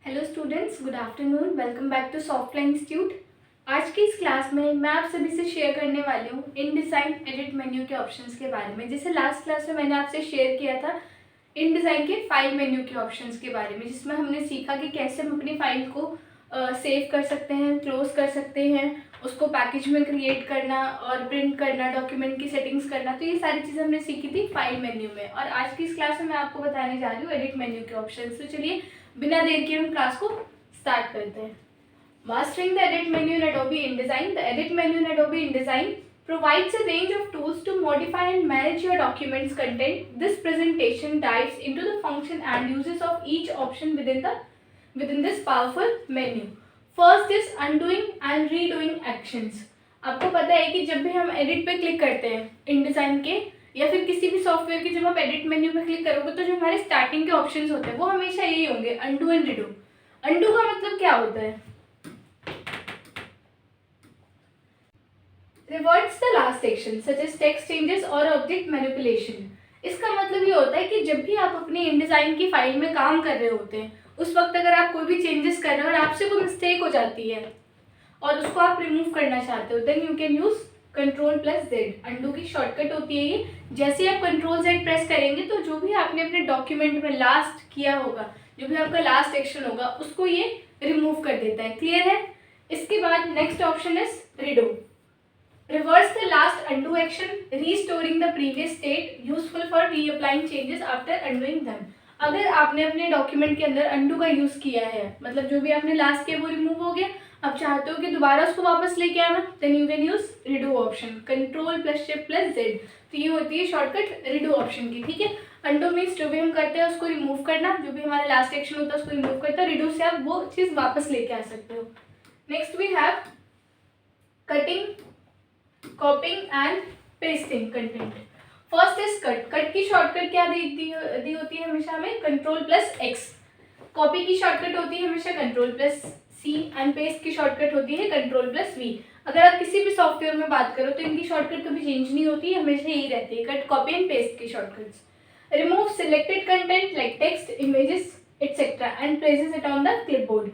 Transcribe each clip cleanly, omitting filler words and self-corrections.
Hello students, good afternoon. Welcome back to Softline institute. आज की इस क्लास में मैं आप सभी से शेयर करने वाली हूँ इनडिज़ाइन एडिट मेन्यू के ऑप्शंस के बारे में। जैसे लास्ट क्लास में मैंने आपसे शेयर किया था इनडिज़ाइन के फाइल मेन्यू के ऑप्शंस के बारे में, जिसमें हमने सीखा कि कैसे हम अपनी फाइल को सेव कर सकते हैं, क्लोज कर सकते हैं, उसको पैकेज में क्रिएट करना और प्रिंट करना, डॉक्यूमेंट की सेटिंग्स करना। तो ये सारी चीज़ें हमने सीखी थी फाइल मेन्यू में, और आज की इस क्लास में मैं आपको बताने जा रही हूँ एडिट मेन्यू के ऑप्शंस। तो चलिए बिना देर के हम क्लास को स्टार्ट करते हैं। Mastering the edit menu in Adobe InDesign. The edit menu in Adobe InDesign provides a range of tools to modify and manage your documents content. This presentation dives into the function and uses of each option within this powerful menu. First is undoing and redoing actions. आपको पता है कि जब भी हम edit पे click करते हैं InDesign के या फिर किसी भी सॉफ्टवेयर के, जब आप एडिट मेन्यू में क्लिक करोगे तो जो हमारे स्टार्टिंग के ऑप्शंस होते हैं वो हमेशा यही होंगे, अनडू एंड रीडू। अनडू का मतलब क्या होता है? Reverts the last action such as text changes और ऑब्जेक्ट मैनिपुलेशन। इसका मतलब ये होता है कि जब भी आप अपनी इनडिज़ाइन की फाइल में काम कर रहे होते हैं, उस वक्त अगर आप कोई भी चेंजेस कर रहे हो और आपसे कोई मिस्टेक हो जाती है और उसको आप रिमूव करना चाहते हो, then you can use Ctrl+Z। Undo की शॉर्टकट होती है ये। जैसे ही आप Ctrl+Z प्रेस करेंगे तो जो भी आपने अपने डॉक्यूमेंट में लास्ट किया होगा, जो भी आपका लास्ट एक्शन होगा, उसको ये रिमूव कर देता है। क्लियर है? इसके बाद next option is redo. Reverse the last undo action, restoring the previous state, useful for reapplying changes after undoing them. अगर आपने अपने डॉक्यूमेंट के अंदर अनडू का यूज किया है, मतलब जो भी आपने लास्ट किया वो रिमूव हो गया, आप चाहते हो कि दोबारा उसको वापस लेके आना, then you can use redo option, Ctrl+Shift+Z। तो ये होती है शॉर्टकट रीडू ऑप्शन की। ठीक है, अनडू मीन्स जो भी हम करते हैं उसको रिमूव करना, जो भी हमारा लास्ट एक्शन होता है उसको रिमूव करता है। रीडू से आप वो चीज वापस लेके आ सकते हो। Next we have cutting, copying and pasting content. First is cut. Cut की शॉर्टकट क्या दी होती है हमेशा हमें? Ctrl+X। कॉपी की शॉर्टकट होती है हमेशा Ctrl+C एंड पेस्ट की शॉर्टकट होती है Ctrl+V। अगर आप किसी भी सॉफ्टवेयर में बात करो तो इनकी शॉर्टकट कभी चेंज नहीं होती, हमेशा यही रहती है, कट, कॉपी एंड पेस्ट की shortcuts. Remove selected content like text, images etcetera and places it on the clipboard.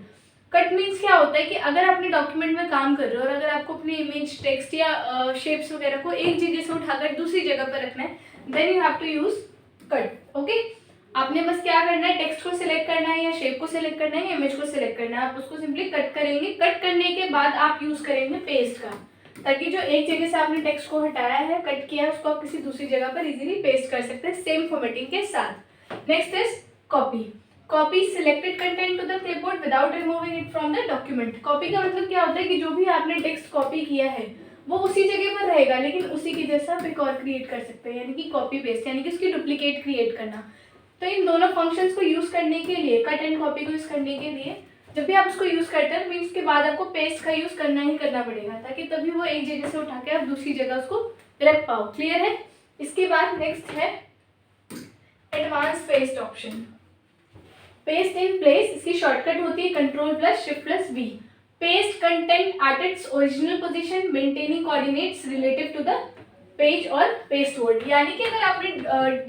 Cut means क्या होता है कि अगर अपने डॉक्यूमेंट में काम कर रहे हो और अगर आपको अपनी इमेज, टेक्स्ट या शेप्स वगैरह को एक जगह से उठाकर दूसरी जगह पर रखना है, then you have to use cut. Okay, आपने बस क्या करना है, टेक्स्ट को सिलेक्ट करना है या शेप को सिलेक्ट करना है या इमेज को सिलेक्ट करना है, आप उसको सिंपली कट करेंगे। कट करने के बाद आप यूज करेंगे पेस्ट का, ताकि जो एक जगह से आपने टेक्स्ट को हटाया है, कट किया है, उसको आप किसी दूसरी जगह पर इजीली पेस्ट कर सकते हैं सेम फॉर्मेटिंग के साथ। Next is copy. Copy selected content to the clipboard without removing it from the document. Copy का मतलब क्या होता है कि जो भी आपने टेक्स्ट कॉपी किया है वो उसी जगह पर रहेगा, लेकिन उसी की जैसा आप एक और क्रिएट कर सकते हैं, यानी कि कॉपी पेस्ट, यानी कि उसकी डुप्लीकेट क्रिएट करना। तो इन दोनों फंक्शंस को यूज करने के लिए, कट एंड कॉपी को यूज करने के लिए, जब भी आप उसको यूज करते हैं मीन्स के बाद आपको पेस्ट का यूज करना ही करना पड़ेगा, ताकि तभी वो एक जगह से उठा के आप दूसरी जगह उसको रख पाओ। क्लियर है? इसके बाद नेक्स्ट है advance paste option. Paste in place, इसकी शॉर्टकट होती है Ctrl+Shift+V। Paste content at its original position, maintaining coordinates relative to the page और पेस्ट वर्ड। यानी कि अगर आपने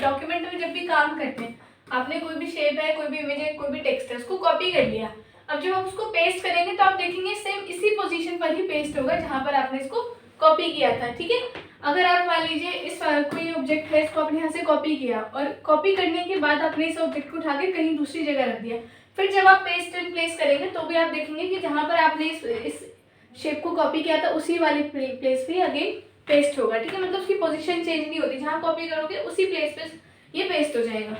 डॉक्यूमेंट में जब भी काम करते हैं, आपने कोई भी शेप है, कोई भी इमेज है, कोई भी टेक्स्ट है, उसको कॉपी कर लिया, अब जब आप उसको पेस्ट करेंगे तो आप देखेंगे सेम इसी पोजीशन पर ही पेस्ट होगा जहां पर आपने इसको कॉपी किया था। ठीक है, अगर आप मान लीजिए इस कोई ऑब्जेक्ट है, इसको आपने यहाँ से कॉपी किया और कॉपी करने के बाद आपने इस ऑब्जेक्ट को उठा के कहीं दूसरी जगह रख दिया, फिर जब आप पेस्ट एंड प्लेस करेंगे तो भी आप देखेंगे कि जहाँ पर आपने इस शेप को कॉपी किया था उसी वाली प्लेस पे अगेन पेस्ट होगा। ठीक है, मतलब उसकी पोजीशन चेंज नहीं होती, जहाँ कॉपी करोगे उसी प्लेस पे ये पेस्ट हो जाएगा।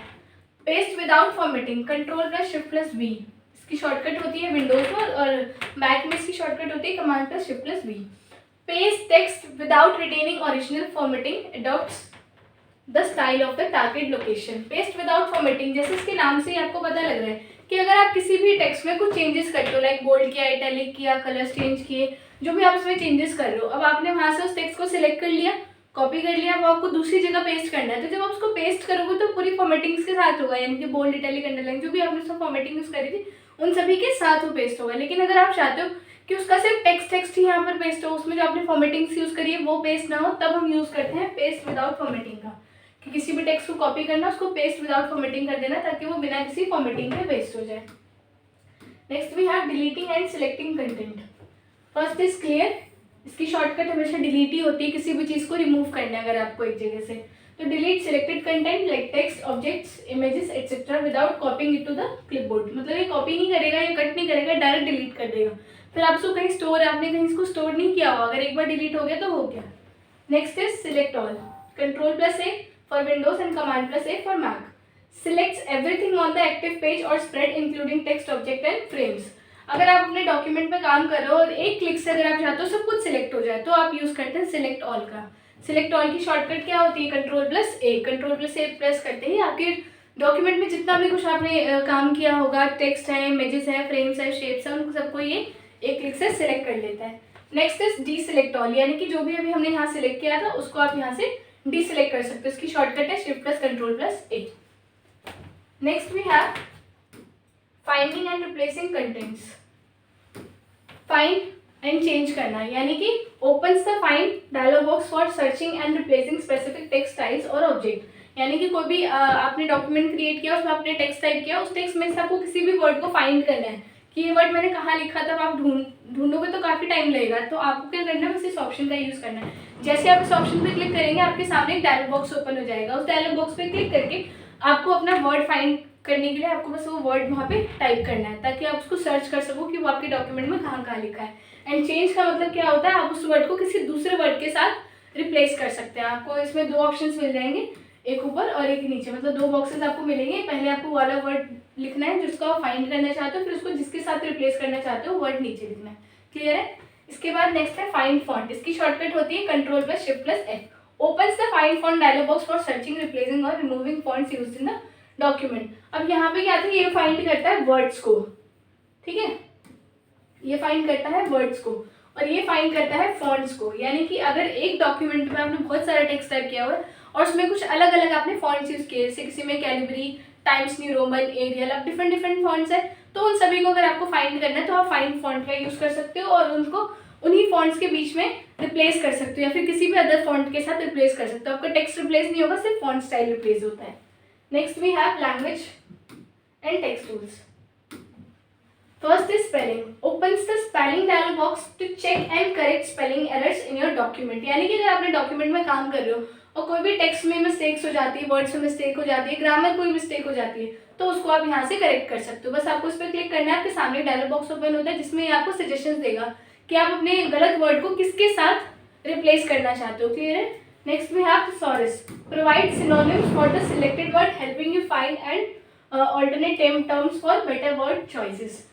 Paste without formatting, Ctrl+Shift+V। इसकी शॉर्टकट होती है विंडोज पर, और मैक में इसकी शॉर्टकट होती है Command+Shift+V। Paste text without retaining original formatting, adopts the style of the target location. Paste without formatting, जैसे इसके नाम से ही आपको पता लग रहा है कि अगर आप किसी भी टेक्स्ट में कुछ चेंजेस करते हो, लाइक बोल्ड किया, इटैलिक किया, कलर्स चेंज किए, जो भी आप इसमें चेंजेस कर रहे हो, अब आपने वहां से उस टेक्स्ट को सिलेक्ट कर लिया, कॉपी कर लिया, वो आपको दूसरी जगह पेस्ट करना है, तो जब आप उसको पेस्ट करोगे तो पूरी फॉर्मेटिंग्स के साथ होगा, यानी कि बोल्ड, इटैलिक, अंडरलाइन, जो भी आपने उसमें फॉर्मेटिंग यूज करी थी उन सभी के साथ वो पेस्ट होगा। लेकिन अगर आप चाहते हो कि उसका सिर्फ टेक्स्ट ही यहाँ पर पेस्ट हो, उसमें जो आपने फॉर्मेटिंग्स यूज करी है वो पेस्ट ना हो, तब हम यूज करते हैं पेस्ट विदाउट फॉर्मेटिंग का, कि किसी भी टेक्स्ट को कॉपी करना, उसको पेस्ट विदाउट फॉर्मेटिंग कर देना, ताकि वो बिना किसी फॉर्मेटिंग के पेस्ट हो जाए। Next we have deleting and selecting content. First is clear, इसकी शॉर्टकट हमेशा डिलीट ही होती है, किसी भी चीज़ को रिमूव करना है अगर आपको एक जगह से, तो delete selected content like text, objects, images etcetera without copying it to the clipboard. मतलब ये कॉपी नहीं करेगा, ये कट नहीं करेगा, डायरेक्ट डिलीट कर देगा। फिर आप उसको कहीं स्टोर, आपने कहीं इसको स्टोर नहीं किया होगा, अगर एक बार डिलीट हो गया तो हो गया। Next is select all, Ctrl+A for Windows and Command+A for Mac. Selects everything on the active page और spread including text, object and frames. अगर आप अपने डॉक्यूमेंट में काम कर रहे हो और एक क्लिक से अगर आप चाहते हो सब कुछ सिलेक्ट हो जाए, तो आप यूज़ करते हैं सिलेक्ट ऑल का। सिलेक्ट ऑल की शॉर्टकट क्या होती है? Ctrl+A। Ctrl+A प्रेस करते ही आपके डॉक्यूमेंट में जितना भी कुछ आपने काम किया होगा, टेक्स्ट है, इमेजेस है, फ्रेम्स है, शेप्स है, उन सबको ये एक क्लिक से सिलेक्ट कर लेता है। Next is D select all, यानी कि जो भी अभी हमने यहाँ सिलेक्ट किया था उसको आप यहाँ से डी सिलेक्ट कर सकते हो। इसकी शॉर्टकट है Shift+Ctrl+A। Next we have finding and replacing contents. Find and change करना, यानी कि opens the find dialog box for searching and replacing specific text styles और ऑब्जेक्ट। यानी कि कोई भी आपने डॉक्यूमेंट क्रिएट किया, उसमें आपने टेक्स्ट टाइप किया, उस टेक्स्ट में से आपको किसी भी वर्ड को फाइंड करना है कि ये वर्ड मैंने कहाँ लिखा था। आप ढूंढोगे तो काफ़ी टाइम लगेगा, तो आपको क्या करना है, बस इस ऑप्शन का यूज़ करना है। जैसे आप इस ऑप्शन पे क्लिक करेंगे, आपके सामने एक डायलॉग बॉक्स ओपन हो जाएगा। उस डायलॉग बॉक्स पे क्लिक करके आपको अपना वर्ड फाइंड करने के लिए आपको बस वो वर्ड वहाँ पे टाइप करना है, ताकि आप उसको सर्च कर सको कि वो आपके डॉक्यूमेंट में कहाँ कहाँ लिखा है। एंड चेंज का मतलब क्या होता है, आप उस वर्ड को किसी दूसरे वर्ड के साथ रिप्लेस कर सकते हैं। आपको इसमें दो ऑप्शंस मिल जाएंगे, एक ऊपर और एक नीचे, मतलब दो बॉक्सेस आपको मिलेंगे। पहले आपको वाला वर्ड लिखना है जिसको आप फाइंड करना चाहते हो, फिर उसको जिसके साथ रिप्लेस करना चाहते हो वर्ड नीचे लिखना है। क्लियर है? इसके बाद नेक्स्ट है फाइंड फॉन्ट। इसकी शॉर्टकट होती है Ctrl+Shift+F। Opens the find font dialog box for searching, replacing और removing fonts used in the document. अब यहाँ पे क्या था, ये फाइंड करता है वर्ड्स को, ठीक है, ये फाइंड करता है वर्ड्स को और ये फाइंड करता है फॉन्ट्स को। यानी कि अगर एक डॉक्यूमेंट में आपने बहुत सारा टेक्स्ट टाइप किया हुआ है और उसमें कुछ अलग अलग आपने फॉन्ट्स यूज किए, जैसे किसी में Calibri, Times New Roman, Arial, अब डिफरेंट डिफरेंट फॉन्ट्स है, तो उन सभी को अगर आपको फाइंड करना है तो आप फाइंड फॉन्ट का यूज कर सकते हो और उनको उन्हीं फॉन्ट्स के बीच में रिप्लेस कर सकते हो या फिर किसी भी अदर फॉन्ट के साथ रिप्लेस कर सकते हो। आपका टेक्स्ट रिप्लेस नहीं होगा, सिर्फ फॉन्ट स्टाइल रिप्लेस होता है। Next we have language and text tools. First is spelling. Opens the spelling dialog box to check and correct spelling errors in your document. यानी कि अगर आपने डॉक्यूमेंट में काम कर रहे हो और कोई भी टेक्स्ट में मिस्टेक्स हो जाती है, वर्ड्स में मिस्टेक हो जाती है, ग्रामर कोई मिस्टेक हो जाती है, तो उसको आप यहाँ से करेक्ट कर सकते हो। बस आपको उस पर क्लिक करना है, आपके सामने डायलॉग बॉक्स ओपन होता है जिसमें आपको सजेशंस देगा कि आप अपने गलत वर्ड को किसके साथ रिप्लेस करना चाहते हो। क्लियर है? Next we have thesaurus. Provide synonyms for the selected word, helping you find and alternate terms for better word choices.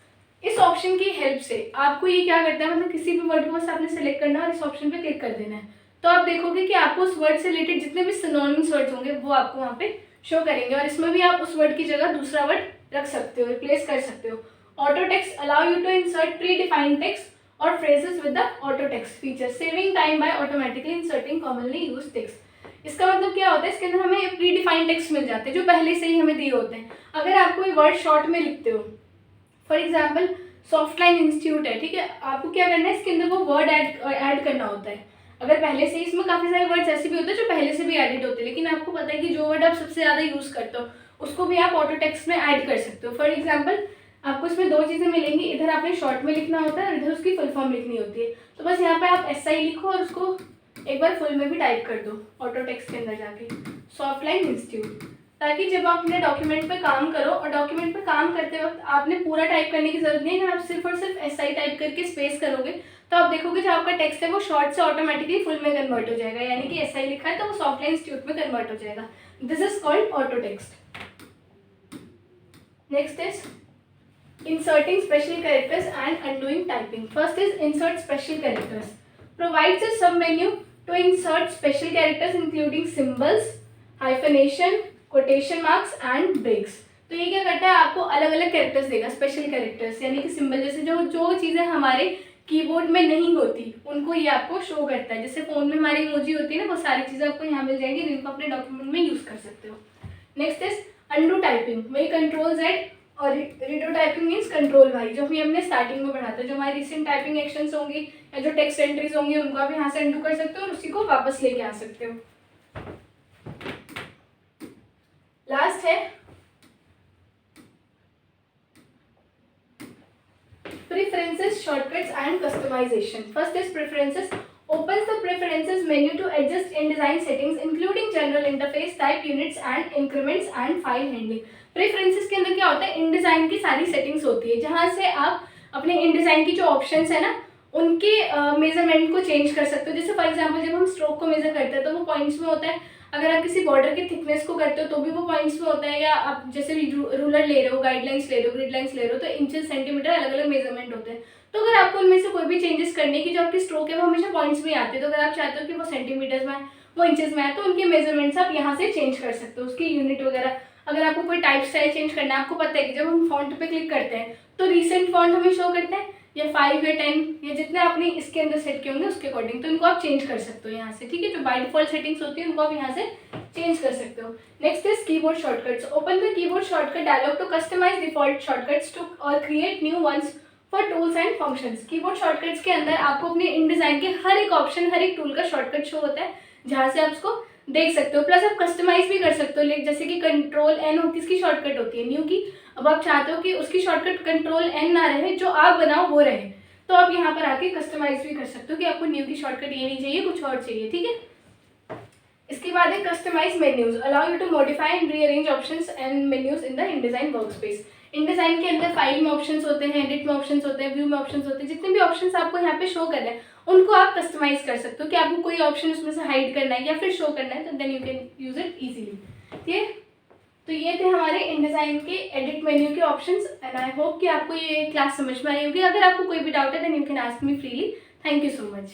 इस ऑप्शन की हेल्प से आपको ये क्या करता है, मतलब किसी भी वर्ड को बस आपने सेलेक्ट करना है और इस ऑप्शन पे क्लिक कर देना है, तो आप देखोगे कि आपको उस वर्ड से रिलेटेड जितने भी सिनोनिम्स वर्ड्स होंगे वो आपको वहाँ पे शो करेंगे और इसमें भी आप उस वर्ड की जगह दूसरा वर्ड रख सकते हो, रिप्लेस कर सकते हो। Auto text allow you to insert predefined text और phrases with the auto text feature, saving time by automatically inserting commonly use text. इसका मतलब क्या होता है, इसके अंदर हमें प्री डिफाइंड टेक्स्ट मिल जाते हैं जो पहले से ही हमें दिए होते हैं। अगर आप कोई वर्ड शॉर्ट में लिखते हो, फॉर एग्जाम्पल सॉफ्टलाइन इंस्टीट्यूट है, ठीक है, आपको क्या करना है, इसके अंदर वो वर्ड ऐड करना होता है। अगर पहले से ही इसमें काफ़ी सारे वर्ड्स ऐसे भी होते हैं जो पहले से भी एडिड होते हैं, लेकिन आपको पता है कि जो वर्ड आप सबसे ज़्यादा यूज़ करते हो उसको भी आप ऑटो टेक्स्ट में ऐड कर सकते हो। फॉर एग्जाम्पल आपको इसमें दो चीज़ें मिलेंगी, इधर आपने शॉर्ट में लिखना होता है और इधर उसकी फुल फॉर्म लिखनी होती है। तो बस यहाँ पे आप SI लिखो और उसको एक बार फुल में भी टाइप कर दो ऑटो टेक्स्ट के अंदर जाके, सॉफ्टलाइन इंस्टीट्यूट, ताकि जब आप अपने डॉक्यूमेंट पे काम करो और डॉक्यूमेंट पे काम करते वक्त आपने पूरा टाइप करने की जरूरत नहीं है। अगर आप सिर्फ और सिर्फ SI टाइप करके स्पेस करोगे तो आप देखोगे जो आपका टेक्स्ट है वो शॉर्ट से ऑटोमेटिकली फुल में कन्वर्ट हो जाएगा, यानी कि SI लिखा है तो वो सॉफ्टलाइन इंस्टीट्यूट में कन्वर्ट हो जाएगा। This is called auto text. Next is inserting special characters and undoing typing. First is insert special characters. Provides a submenu to insert special characters including symbols, hyphenation, quotation marks and breaks. तो ये क्या करता है, आपको अलग अलग characters देगा, special characters, यानी कि सिंबल जैसे जो चीज़ें हमारे कीबोर्ड में नहीं होती उनको ये आपको शो करता है। जैसे फ़ोन में हमारी इमोजी होती है ना, वो सारी चीज़ें आपको यहाँ मिल जाएंगी जिनको अपने डॉक्यूमेंट में यूज़ कर सकते हो। Next is undo typing. वही Ctrl+Z और रीडो टाइपिंग मीन्स Ctrl+Y, जो भी हमने स्टार्टिंग में पढ़ा था। जो हमारी रिसेंट टाइपिंग एक्शंस होंगी या जो टेक्स्ट एंट्रीज होंगी उनको आप यहाँ से अंडू कर सकते हो और उसी को वापस लेके आ सकते हो। लास्ट है preferences, shortcuts and customization. First is preferences. Opens the preferences menu to adjust InDesign settings including general interface, type units and increments and file handling. Preferences के अंदर क्या होता है, InDesign की सारी settings होती है जहाँ से आप अपने InDesign की जो options है ना उनके मेजरमेंट को चेंज कर सकते हो. जैसे फॉर एग्जांपल जब हम स्ट्रोक को मेजर करते हैं तो वो पॉइंट्स में होता है. अगर आप किसी बॉर्डर की थिकनेस को करते हो तो भी वो पॉइंट्स में होता है. या आप जैसे रूलर ले रहे हो, गाइडलाइंस ले रहे हो, ग्रिड लाइंस ले रहे हो तो इंचेस, सेंटीमीटर अलग अलग मेजरमेंट होते हैं. तो अगर आपको उनमें से कोई भी चेंजेस करने की, जो आपकी स्ट्रोक है वो हमेशा पॉइंट्स में आते हैं, तो अगर आप चाहते हो कि वो सेंटीमीटर्स में वो इंचेस में आए तो उनके मेजरमेंट्स आप यहाँ से चेंज कर सकते हो, उसकी यूनिट वगैरह. अगर आपको कोई टाइप स्टाइल चेंज करना है, आपको पता है कि जब हम फॉन्ट पे क्लिक करते हैं तो रिसेंट फॉन्ट हमें शो करते हैं या 5 या 10 या जितने आपने इसके अंदर सेट किए होंगे उसके अकॉर्डिंग, तो इनको आप चेंज कर सकते हो यहाँ से. ठीक है, जो बाय डिफॉल्ट सेटिंग्स होती है उनको आप यहाँ से चेंज कर सकते हो. Next is keyboard shortcuts. Open the keyboard shortcut dialog to customise default shortcuts to और create new ones for tools and functions. Keyboard shortcuts के अंदर आपको अपने InDesign के हर एक ऑप्शन, हर एक टूल का शॉर्टकट शो होता है जहाँ से आप उसको देख सकते हो. प्लस आप कस्टमाइज भी कर सकते हो, जैसे कि कंट्रोल एन होती है, इसकी शॉर्टकट होती है न्यू की. अब आप चाहते हो कि उसकी शॉर्टकट कंट्रोल एन ना रहे, जो आप बनाओ वो रहे, तो आप यहाँ पर आके कस्टमाइज भी कर सकते हो कि आपको न्यू की शॉर्टकट ये नहीं चाहिए, कुछ और चाहिए. ठीक है, इसके बाद है customize menus. Allow you to modify and rearrange options and menus in the InDesign workspace. InDesign के अंदर फाइल में ऑप्शंस होते हैं, एडिट में ऑप्शंस होते हैं, व्यू में ऑप्शंस होते हैं. जितने भी ऑप्शंस आपको यहाँ पे शो कर रहे हैं उनको आप कस्टमाइज कर सकते हो कि आपको कोई ऑप्शन उसमें से हाइड करना है या फिर शो करना है, तो then you can use it easily. ठीक है, तो ये थे हमारे InDesign के एडिट मेन्यू के ऑप्शंस. एंड आई होप कि आपको ये क्लास समझ में आई होगी. अगर आपको कोई भी डाउट है then you can ask me freely. Thank you so much.